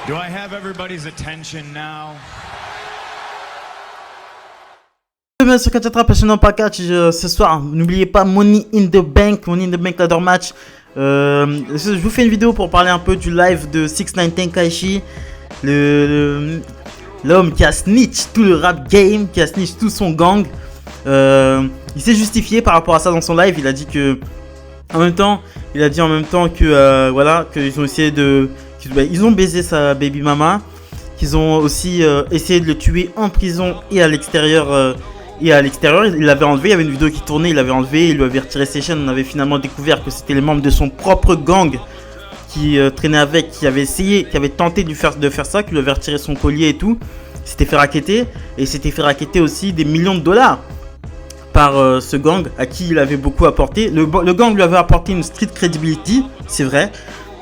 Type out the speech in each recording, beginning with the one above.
Do I have everybody's attention now? Bienvenue sur Catch Trap, passionnant pas catch. Ce soir, n'oubliez pas Money in the Bank, ladder match. Je vous fais une vidéo pour parler un peu du live de 6ix9ine Tenkaichi, l'homme qui a snitch tout le rap game, qui a snitch tout son gang. Il s'est justifié par rapport à ça dans son live. Il a dit que, en même temps que voilà, qu'ils ont essayé de, ils ont baisé sa baby mama, qu'ils ont aussi essayé de le tuer en prison et à l'extérieur. Il l'avait enlevé, il y avait une vidéo qui tournait, il l'avait enlevé, il lui avait retiré ses chaînes. On avait finalement découvert que c'était les membres de son propre gang qui traînaient avec, qui avaient tenté de faire ça, qui lui avait retiré son collier et tout. Il s'était fait racketter, et il s'était fait racketter aussi des millions de dollars par ce gang à qui il avait beaucoup apporté. Le gang lui avait apporté une street credibility, c'est vrai,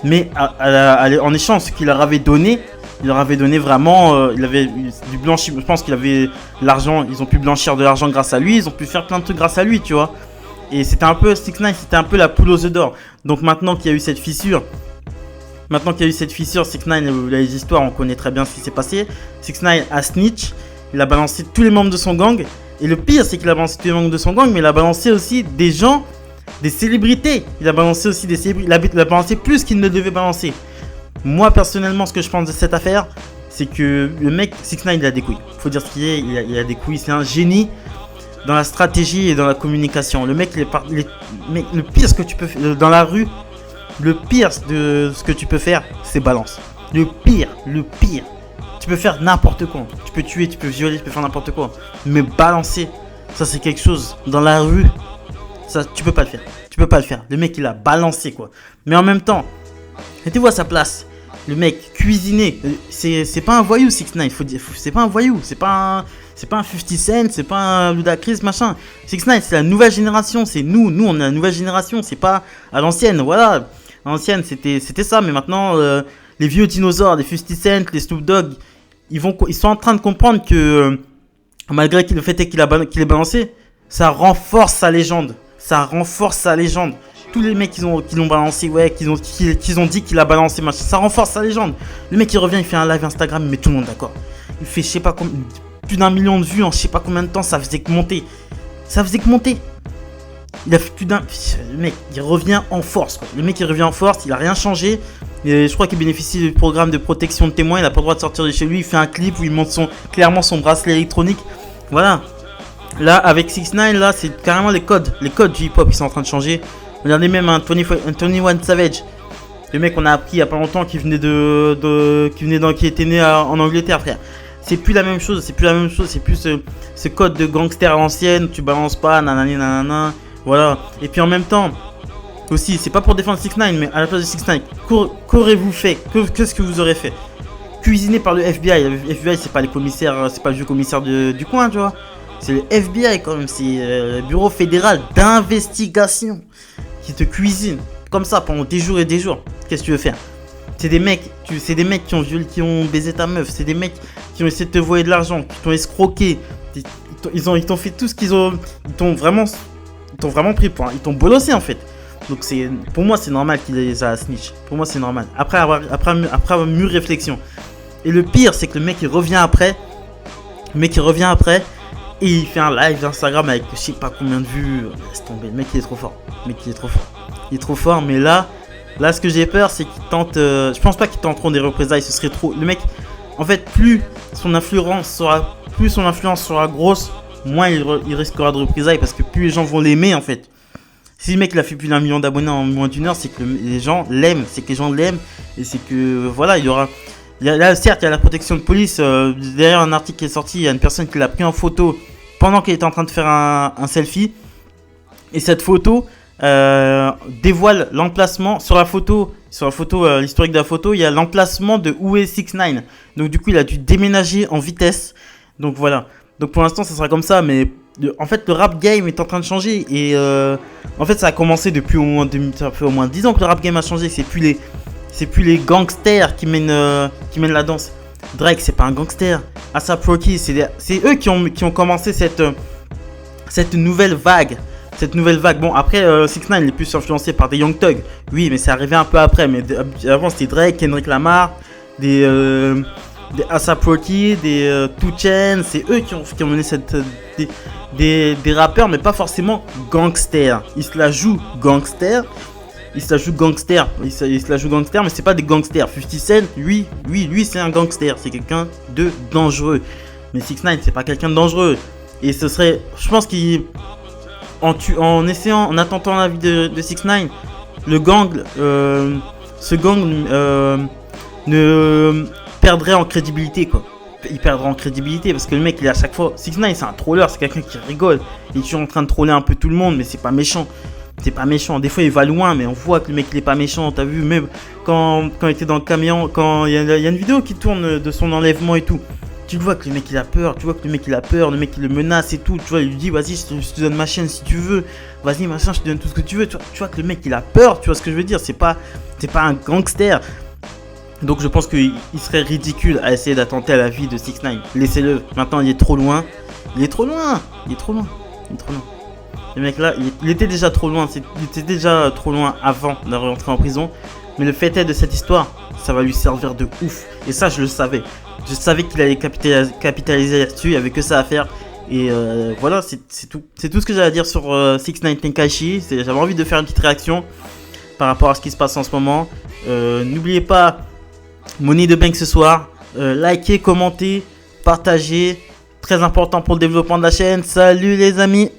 mais en échange, ce qu'il leur avait donné, il leur avait donné vraiment, il avait du blanchiment. Je pense qu'il avait l'argent, ils ont pu blanchir de l'argent grâce à lui, ils ont pu faire plein de trucs grâce à lui, tu vois. Et c'était un peu 6ix9ine, c'était un peu la poule aux œufs d'or. Donc maintenant qu'il y a eu cette fissure, 6ix9ine, les histoires, on connaît très bien ce qui s'est passé. 6ix9ine a snitch, il a balancé tous les membres de son gang. Et le pire, c'est qu'il a balancé tous les membres de son gang, mais il a balancé aussi des gens, des célébrités. Il a balancé aussi des célébrités, il a balancé plus qu'il ne devait balancer. Moi personnellement, ce que je pense de cette affaire, c'est que le mec 6ix9ine, il a des couilles. Faut dire ce qu'il est, il a des couilles. C'est un génie dans la stratégie et dans la communication. Le mec, le pire ce que tu peux faire dans la rue, le pire de ce que tu peux faire, c'est balance. Le pire. Tu peux faire n'importe quoi. Tu peux tuer, tu peux violer, tu peux faire n'importe quoi. Mais balancer, ça c'est quelque chose. Dans la rue, ça tu peux pas le faire. Le mec, il a balancé quoi. Mais en même temps, mettez-vous à sa place. Le mec cuisiné, c'est pas un voyou 6ix9ine, faut dire, c'est pas un voyou, c'est pas un 50 Cent, c'est pas un Ludacris machin. 6ix9ine, c'est la nouvelle génération, c'est nous on est la nouvelle génération, c'est pas à l'ancienne, voilà. À l'ancienne c'était ça, mais maintenant les vieux dinosaures, les 50 Cent, les Snoop Dogg, ils sont en train de comprendre que malgré le fait qu'il est balancé, ça renforce sa légende. Tous les mecs qui l'ont balancé, ouais, qu'ils ont dit qu'il a balancé, machin, ça renforce sa légende. Le mec il revient, il fait un live Instagram, il met tout le monde d'accord. Il fait je sais pas combien, plus d'1 million de vues en je sais pas combien de temps, ça faisait que monter. Il a fait plus d'un. Le mec il revient en force quoi. Il a rien changé. Et je crois qu'il bénéficie du programme de protection de témoins, il a pas le droit de sortir de chez lui, il fait un clip où il montre clairement son bracelet électronique. Voilà. Là avec 6ix9ine, là c'est carrément les codes du hip hop qui sont en train de changer. Regardez même un 21 Savage. Le mec on a appris il y a pas longtemps qui était né en Angleterre, frère. C'est plus la même chose, c'est plus ce code de gangster à l'ancienne, tu balances pas, nanana, voilà. Et puis en même temps, aussi, c'est pas pour défendre 6ix9ine, mais à la place de 6ix9ine, qu'aurez-vous fait? Qu'est-ce que vous aurez fait? Cuisiné par le FBI. Le FBI c'est pas les commissaires, c'est pas le vieux commissaire du coin, tu vois. C'est le FBI quand même, c'est le Bureau fédéral d'investigation qui te cuisine comme ça pendant des jours et des jours. Qu'est-ce que tu veux faire? C'est des mecs qui ont baisé ta meuf, c'est des mecs qui ont essayé de te voler de l'argent, qui t'ont escroqué, ils t'ont fait tout ce qu'ils ont, ils t'ont vraiment pris pour, ils t'ont bolossé en fait. Donc pour moi c'est normal qu'il les a snitch. Pour moi c'est normal. Après avoir mûre réflexion. Et le pire c'est que le mec il revient après. Et il fait un live Instagram avec je sais pas combien de vues. Laisse tomber, le mec il est trop fort. Il est trop fort, mais là ce que j'ai peur c'est qu'il tente. Je pense pas qu'ils tenteront des représailles, ce serait trop. Le mec, en fait, plus son influence sera grosse, moins il risquera de représailles parce que plus les gens vont l'aimer en fait. Si le mec il a fait plus d'1 million d'abonnés en moins d'une heure, c'est que les gens l'aiment, et c'est que voilà, certes, il y a la protection de police. Derrière un article qui est sorti, il y a une personne qui l'a pris en photo pendant qu'il était en train de faire un selfie. Et cette photo dévoile l'emplacement. Sur la photo, l'historique de la photo, il y a l'emplacement de où est 6ix9ine. Donc du coup, il a dû déménager en vitesse. Donc voilà. Donc pour l'instant, ça sera comme ça. Mais en fait, le rap game est en train de changer. Et en fait, ça a commencé depuis ça fait au moins 10 ans que le rap game a changé. C'est plus les gangsters qui mènent la danse. Drake, c'est pas un gangster. A$AP Rocky, c'est eux qui ont commencé cette nouvelle vague. Bon, après, 6ix9ine, il est plus influencé par des Young Thug. Oui, mais c'est arrivé un peu après. Mais avant, c'était Drake, Kendrick Lamar, des A$AP Rocky, des 2 Chainz, c'est eux qui ont mené cette des rappeurs, mais pas forcément gangsters. Ils se la jouent gangster, mais c'est pas des gangsters. 50 Cent, lui c'est un gangster, c'est quelqu'un de dangereux. Mais 6ix9ine c'est pas quelqu'un de dangereux. Et ce serait, je pense en attendant la vie de 6ix9ine, ce gang ne perdrait en crédibilité, quoi. Il perdra en crédibilité parce que le mec il est à chaque fois. 6ix9ine c'est un troller, c'est quelqu'un qui rigole. Il est toujours en train de troller un peu tout le monde, mais c'est pas méchant. C'est pas méchant. Des fois il va loin, mais on voit que le mec il est pas méchant. T'as vu, même quand il était dans le camion, quand il y a une vidéo qui tourne de son enlèvement et tout. Tu vois que le mec il a peur, le mec il le menace et tout. Tu vois, il lui dit vas-y, je te donne ma chaîne si tu veux. Vas-y, machin, je te donne tout ce que tu veux. Tu vois que le mec il a peur, tu vois ce que je veux dire. C'est pas un gangster. Donc je pense qu'il serait ridicule à essayer d'attenter à la vie de 6ix9ine. Laissez-le. Maintenant il est trop loin. Le mec là, il était déjà trop loin. Il était déjà trop loin avant de rentrer en prison. Mais le fait est de cette histoire, ça va lui servir de ouf. Et ça je le savais. Je savais qu'il allait capitaliser là-dessus. Il n'y avait que ça à faire. Et voilà, c'est tout. C'est tout ce que j'ai à dire sur 6ix9ine Tenkaichi. J'avais envie de faire une petite réaction par rapport à ce qui se passe en ce moment. N'oubliez pas Money de Bank ce soir. Likez, commentez, partagez. Très important pour le développement de la chaîne. Salut les amis.